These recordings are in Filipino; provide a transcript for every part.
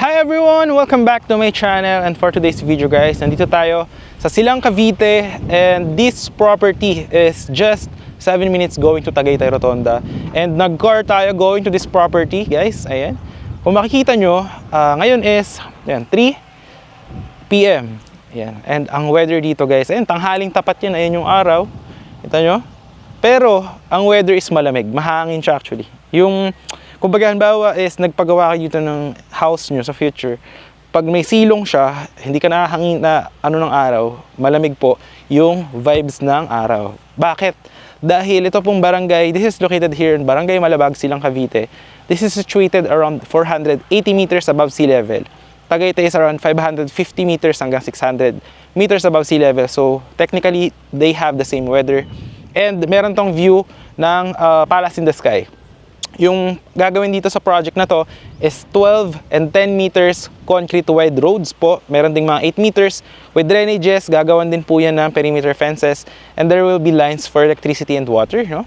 Hi everyone! Welcome back to my channel, and for today's video guys, nandito tayo sa Silang Cavite, and this property is just 7 minutes going to Tagaytay Rotonda, and nag-car tayo going to this property guys. Ayan, kung makikita nyo, ngayon is 3 PM. Ayan. And ang weather dito guys, ayan, tanghaling tapat yan, ayan yung araw, kita nyo, pero ang weather is malamig, mahangin siya actually. Yung kumbaga, halimbawa is nagpagawa kayo dito ng house nyo sa future, pag may silong siya, hindi ka nakahangin na ng araw, malamig po yung vibes ng araw. Bakit? Dahil ito pong barangay, this is located here in Barangay Malabag, Silang Cavite. This is situated around 480 meters above sea level. Tagaytay is around 550 meters hanggang 600 meters above sea level. So, technically, they have the same weather. And meron tong view ng Palace in the Sky. Yung gagawin dito sa project na to is 12 and 10 meters concrete wide roads po. Meron ding mga 8 meters with drainages. Gagawan din po yan ng perimeter fences. And there will be lines for electricity and water, no?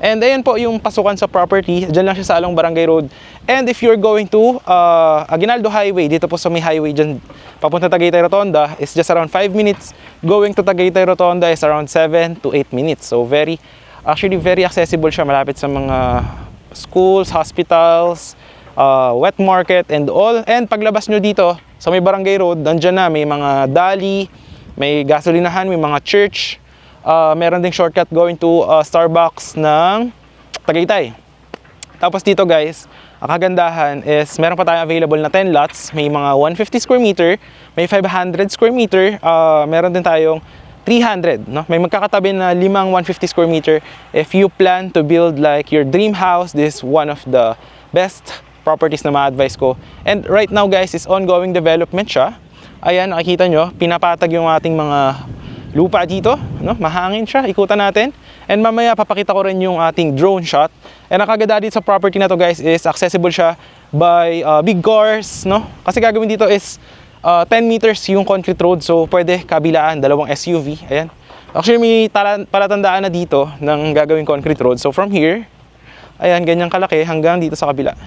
And ayan po yung pasukan sa property. Diyan lang siya sa Along Barangay Road. And if you're going to Aguinaldo Highway, dito po sa may highway dyan, papunta Tagaytay Rotonda, is just around 5 minutes. Going to Tagaytay Rotonda is around 7 to 8 minutes. So very accessible siya. Malapit sa mga schools, hospitals, wet market and all. And paglabas nyo dito sa may Barangay Road, nandyan na may mga dali, may gasolinahan, may mga church, meron ding shortcut going to Starbucks ng Tagaytay. Tapos dito guys, ang kagandahan is meron pa tayong available na 10 lots. May mga 150 square meter, may 500 square meter, meron din tayong 300, no? May magkakatabi na 5 150 square meter. If you plan to build like your dream house, this is one of the best properties na ma-advise ko. And right now guys, is ongoing development siya. Ayan, nakikita nyo, pinapatag yung ating mga lupa dito, no? Mahangin siya, ikutan natin. And mamaya papakita ko rin yung ating drone shot. And ang kaganda dito sa property na to guys is accessible siya by big cars, no? Kasi gagawin dito is 10 meters yung concrete road, so pwede kabilaan, dalawang SUV. Ayan. Actually, may palatandaan na dito ng gagawing concrete road. So from here, ayan, ganyang kalaki hanggang dito sa kabila.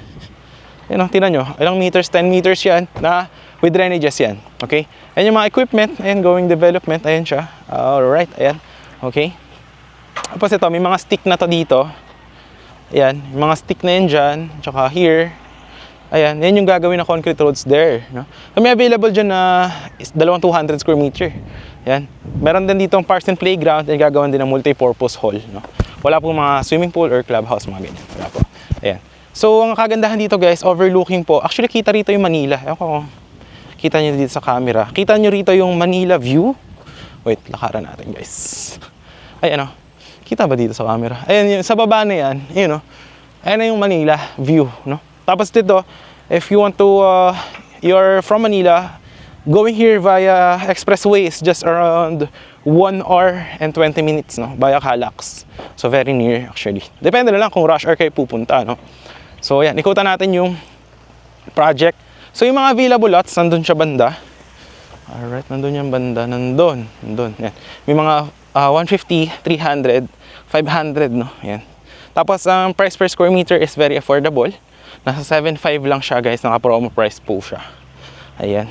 Ayan, tinan nyo, ilang meters, 10 meters yan na with drainages yan. Okay? Ayan yung mga equipment, ayan, going development, ayan siya. Alright, ayan. Okay? Tapos ito, may mga stick na to dito. Ayan, mga stick na yan dyan, tsaka here. Ayan, yan yung gagawin na concrete roads there, no? So, may available dyan na 200 square meter. Ayan. Meron din dito ang parks and playground, and gagawin din ng multi-purpose hall, no? Wala po mga swimming pool or clubhouse, mga ganyan. Wala po. Ayan. So, ang kagandahan dito guys, overlooking po. Actually, kita rito yung Manila. Ewan ko kung kita nyo dito sa camera. Kita nyo rito yung Manila view. Wait, lakaran natin guys. Ayan, no? Kita ba dito sa camera? Ayan, sa baba na yan. Ayan, no? Ayan na yung Manila view, no? Tapos dito, if you want to, you're from Manila, going here via expressway is just around 1 hour and 20 minutes, no? Via Calax. So very near actually. Depende na lang kung rush hour kayo pupunta, no? So yan, ikutan natin yung project. So yung mga available lots, nandun siya banda. Alright, nandun yung banda. Nandun. Yan. May mga 150, 300, 500, no? Yan. Tapos ang price per square meter is very affordable. Nasa 7.5 lang siya guys, naka-promo price po siya. Ayan.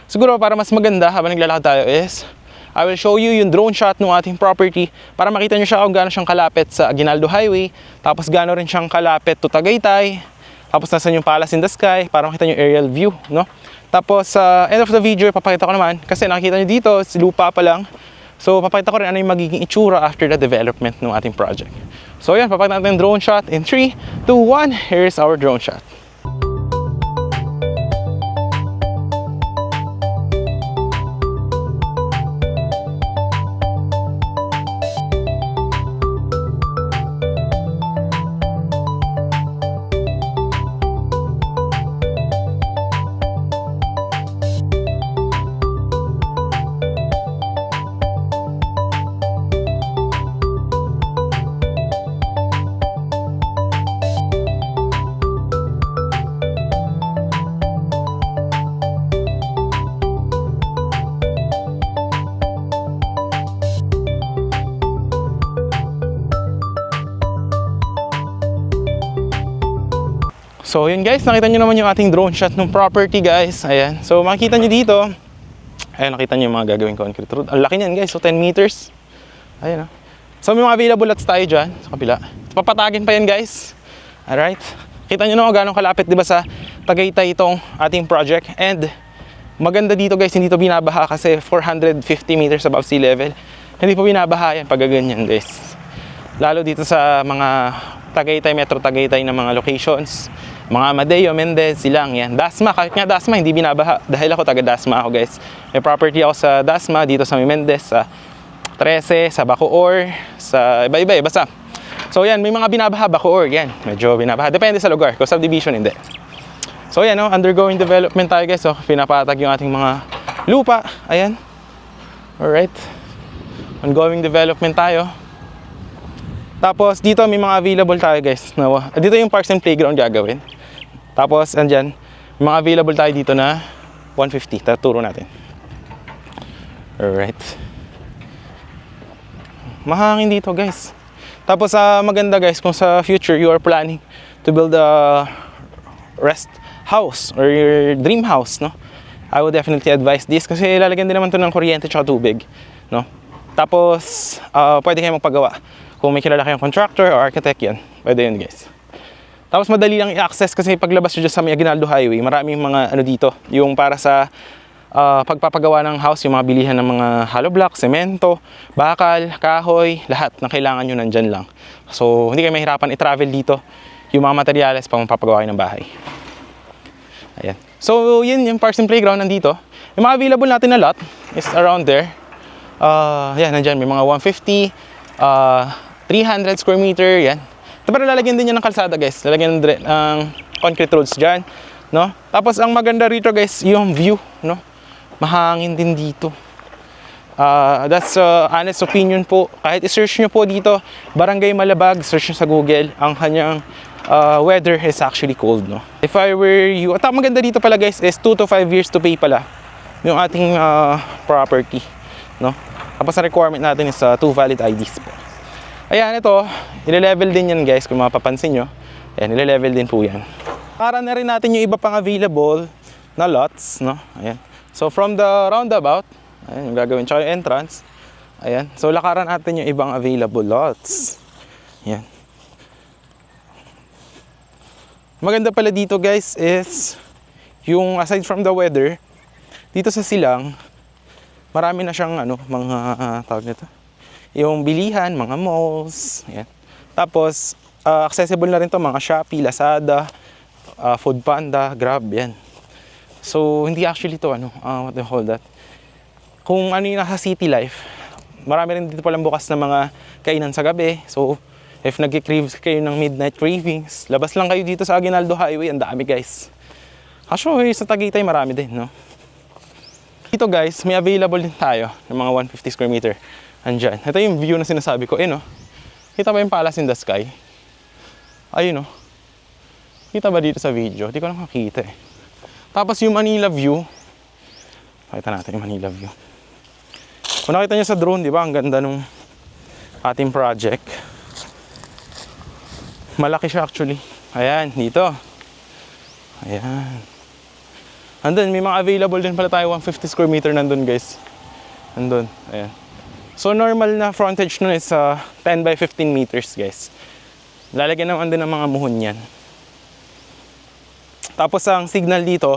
Siguro para mas maganda habang naglalakad tayo is I will show you yung drone shot ng ating property para makita nyo siya kung gaano siyang kalapit sa Aguinaldo Highway, tapos gaano rin siyang kalapit to Tagaytay, tapos nasan yung Palace in the Sky para makita nyo aerial view, no? Tapos sa end of the video, papakita ko naman kasi nakita nyo dito, lupa pa lang. So papakita ko rin ano yung magiging itsura after the development ng ating project. So yan, papakita natin yung drone shot in 3, 2, 1. Here's our drone shot. So yun guys, nakita nyo naman yung ating drone shot ng property guys. Ayan. So makikita nyo dito. Ayan, nakita nyo yung mga gagawing concrete road. Ang laki niyan guys. So 10 meters. Ayan. So may mga available lots tayo dyan sa kabila. Papatagin pa yan guys. Alright. Kita nyo naman gano'ng kalapit diba sa Tagaytay itong ating project. And maganda dito guys, hindi to binabaha kasi 450 meters above sea level. Hindi po binabaha yan pag ganyan guys. Lalo dito sa mga Tagaytay, Metro Tagaytay na mga locations. Mga Amadeo, Mendez, silang yan. Dasma, kahit nga Dasma, hindi binabaha. Dahil ako taga Dasma ako guys. May property ako sa Dasma, dito sa Mendez, sa 13, sa Bacoor, sa iba-iba eh, basta. So yan, may mga binabaha, Bacoor, yan. Medyo binabaha. Depende sa lugar, kung subdivision hindi. So yan, no, undergoing development tayo guys. So pinapatag yung ating mga lupa. Ayan. Alright. Ongoing development tayo. Tapos dito may mga available tayo guys. Dito yung parks and playground gagawin. Tapos andyan, may mga available tayo dito na 150. Taturo natin. Alright. Mahangin dito guys. Tapos maganda guys kung sa future you are planning to build a rest house or your dream house, no? I would definitely advise this kasi lalagyan din naman to ng kuryente at tubig, no? Tapos pwede kayo magpagawa. Kung may kilala kayong contractor or architect yan, pwede yun guys. Tapos madali lang i-access kasi paglabas nyo dyan sa Aguinaldo Highway, maraming mga ano dito, yung para sa pagpapagawa ng house, yung mga bilihan ng mga hollow block, semento, bakal, kahoy, lahat ng kailangan nyo nandyan lang. So hindi kayo mahirapan i-travel dito yung mga materyales pang mapapagawa kayo ng bahay. Ayan. So yun yung parks and playground nandito. Yung mga available natin na lot is around there. Yan, nandyan may mga 150, 300 square meter, yan. Pero lalagyan din yan ng kalsada guys. Lalagyan ng concrete roads dyan, no? Tapos ang maganda rito guys, yung view, no? Mahangin din dito. That's honest opinion po. Kahit i-search nyo po dito, Barangay Malabag, search nyo sa Google, ang kanyang weather is actually cold, no? If I were you, at ang maganda dito pala guys is 2 to 5 years to pay pala yung ating property, no? Tapos ang requirement natin is 2 valid IDs po. Ayan, ito, ile-level din yan guys kung mapapansin nyo. Ayan, ile-level din po yan. Para na rin natin yung iba pang available na lots, no? Ayan. So from the roundabout, ayan, yung gagawin, tsaka yung entrance. Ayan, so lakaran natin yung ibang available lots. Ayan. Maganda pala dito guys is yung aside from the weather, dito sa Silang, marami na siyang ano, mga tawag nito, yung bilihan, mga malls, ayan. Tapos accessible na rin to mga Shopee, Lazada, Food Panda, Grab, yan. So hindi actually to ano, what do you call that? Kung ano yung nasa city life, marami rin dito palang bukas na mga kainan sa gabi. So if nag-crave kayo ng midnight cravings, labas lang kayo dito sa Aguinaldo Highway, ang dami guys. Actually sa Tagaytay marami din, no? Dito guys, may available din tayo ng mga 150 square meter. Andyan. Ito yung view na sinasabi ko. No? Kita ba yung palace in the sky? Ayun, no? Kita ba dito sa video? Di ko lang makita eh. Tapos yung Manila view. Pakita natin yung Manila view. Kung nakita nyo sa drone, di ba? Ang ganda nung ating project. Malaki siya actually. Ayan, dito. Ayan. Andun, may mga available din pala tayo 150 square meter nandun guys. Nandun, ayan. So normal na frontage nun is 10 by 15 meters guys. Lalagyan naman din ng mga muhon yan. Tapos ang signal dito,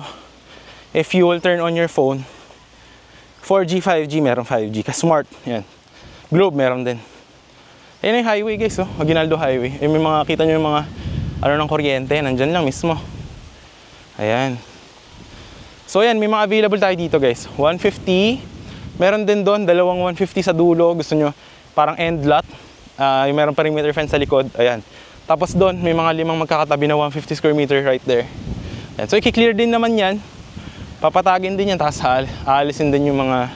if you will turn on your phone, 4G, 5G, meron 5G. Ka-smart, yan. Globe, meron din. Ayan yung highway guys, oh. Aguinaldo Highway. May mga, kita nyo yung mga, ano ng kuryente, nandyan lang mismo. Ayan. So yan, may mga available tayo dito guys. 150. Meron din doon, dalawang 150 sa dulo. Gusto nyo, parang end lot. Yung meron perimeter fence sa likod. Ayan. Tapos doon, may mga 5 magkakatabi na 150 square meter right there. Ayan. So i-clear din naman yan. Papatagin din yan. Tapos aalisin din yung mga,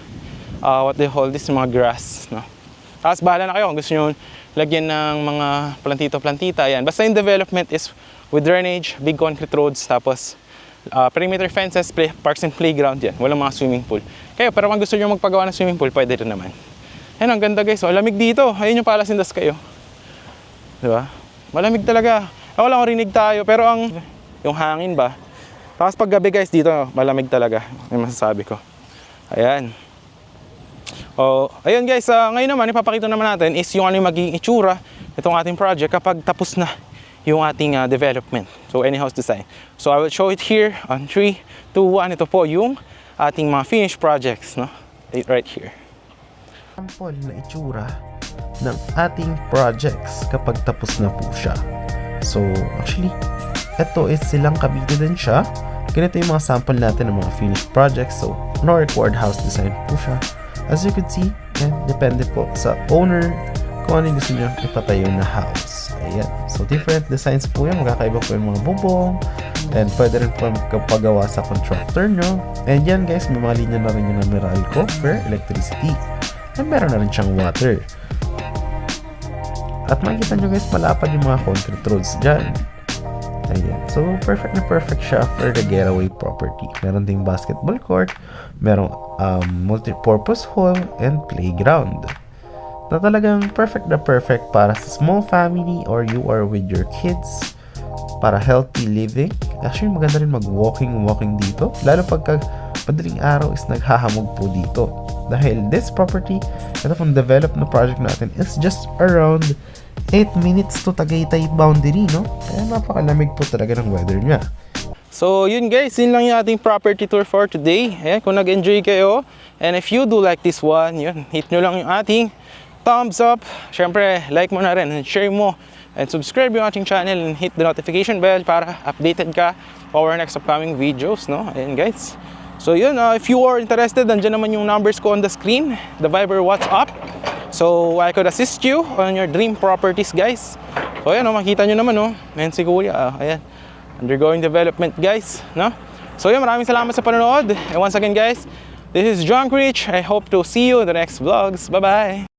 what they call this, mga grass. No? Tapos bahala na kayo kung gusto nyo lagyan ng mga plantito-plantita. Ayan. Basta yung development is with drainage, big concrete roads, tapos perimeter fences, parks and playground, yan. Walang mga swimming pool. Kayo, pero kung gusto nyo magpagawa ng swimming pool, pwede rin naman. Ayan, ang ganda guys. Oh, lamig dito. Ayun yung palace in the sky. Di ba? Malamig talaga. Ako lang rinig tayo, pero ang yung hangin ba. Tapos pag gabi guys, dito malamig talaga, yung masasabi ko. Ayan. Oh, ayun guys, ngayon naman ipapakita naman natin is yung ano yung magiging itsura itong ating project kapag tapos na yung ating development. So any house design. So I will show it here on 3, 2, 1. Ito po yung ating mga finished projects, no? Right here. Sample na itsura ng ating projects kapag tapos na po siya. So, actually, ito is silang Cavite din siya. Ganito yung mga sample natin ng mga finished projects. So, no required house design po siya. As you can see, depende po sa owner kung ano yung gusto nyo ipatayo na house. Ayan. So, different designs po yan. Magkakaiba po yung mga bubong. And pwede rin po magpagawa sa contractor nyo. And yan guys, may mga linya na rin yung Meralco for electricity. And meron na rin siyang water. At makikita nyo guys, malapad yung mga concrete roads dyan. Ayan. So, perfect na perfect siya for the getaway property. Meron ding basketball court, merong multi-purpose hall, and playground. Na talagang perfect na perfect para sa small family or you are with your kids para healthy living. Actually, maganda rin mag-walking dito. Lalo pagka madaling araw is naghahamog po dito. Dahil this property, ito pong develop na project natin is just around 8 minutes to Tagaytay boundary, no? Kaya napakalamig po talaga ng weather niya. So yun guys, yun lang yung ating property tour for today. Ayan, kung nag-enjoy kayo, and if you do like this one, yun, hit nyo lang yung ating thumbs up. Syempre, like mo na rin, and share mo, and subscribe yung ating channel, and hit the notification bell para updated ka for our next upcoming videos, no? Ayan guys. So yun, if you are interested, nandiyan naman yung numbers ko on the screen, the Viber, WhatsApp. So I could assist you on your dream properties, guys. So ayan, makita nyo naman, no? Ayan si Kuya, ayan. Undergoing development, guys, no? So yun, maraming salamat sa panonood. And once again, guys, this is John Rich. I hope to see you in the next vlogs. Bye-bye!